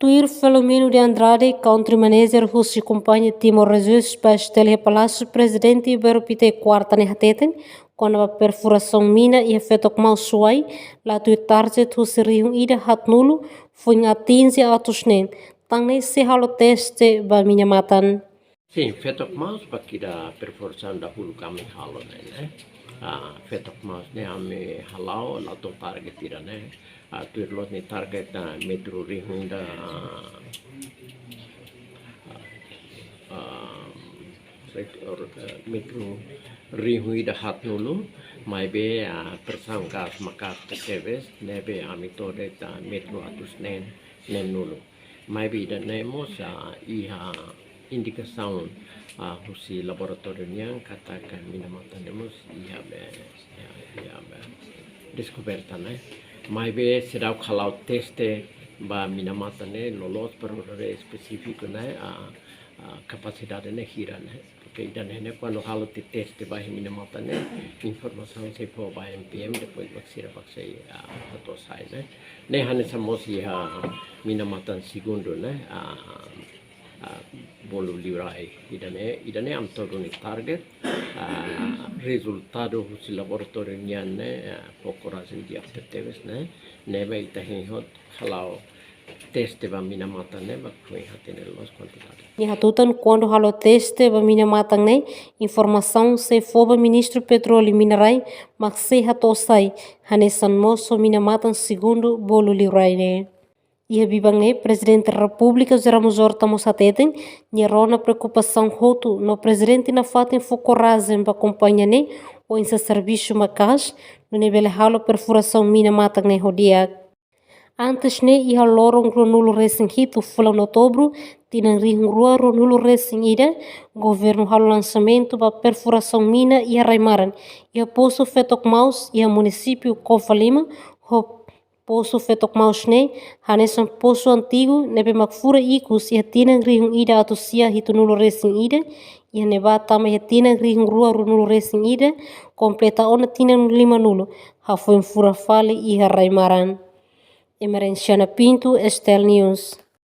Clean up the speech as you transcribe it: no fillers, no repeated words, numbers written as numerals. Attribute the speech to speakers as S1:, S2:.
S1: Tuir Filomeno de Andrade, country manager husi companhia Timor Jesus para estele palácio presidente Ibero Pite quarta ne hateten quando a perfuração mina e efeito com suai lá tu target husi riung ida hat nulo foi atinge atusnen tangne se halo teste ba minha matan.
S2: Sim, fetok maus bakida perfuração da hulu kami halo né. Fetok maus ne ame halau la to target tira né. Tuir lot ni target na metro rihung da metro rihung da hat nulu mai be persangkas makas tekeves nebe amitore ta metro atus nen nulu mai be da nemos iha indikação husi laboratório yang katakan minamatan demos iha be descoberta né mai be sedau kalau teste ba minamatan ne lolos per específico né capacidade né hira né porque idan né quando halo te teste ba minamatan ne informação se for ba MPM depois vaksira vaksai atau sai né hane samos iha minamatan segundo né bolu livrai idane am todo ni target resultado husi laboratório nyanne pokorasin dia teteves ne nebe itahin hot halau teste ba minamatan ne ba foi hatene los quantidade
S1: Ni hatutan quando halo teste ba minamatan ne informação se foba ministro petróleo e minerai mak se hatosai hanesan moso minamatan segundo bolu livrai ne. Ia bibange presidente da República Geramos Horta Mosateten, nierona preocupação hotu no presidente na fatem focorazem ba companhia ne ou em seu serviço macas, no nível halo perfuração mina mata ne rodia. Antes ne ia lorong ronulo racing hito fulan outubro, tinang rihung rua ronulo racing ida, governo halo lançamento ba perfuração mina ia raimaran, ia poço fetok maus, ia município Kofalima, poço fetok maus ne, hanesan poço antigo, nebe makfura ikus, ia tinang rihung ida atusia hito nulo racing ida, ia neba tama ia tinang rihung rua nulo racing ida, kompleta ona tinang 5 nulo, hafoin fura fale iha raimaran. Emerenciana Pinto, Estel News.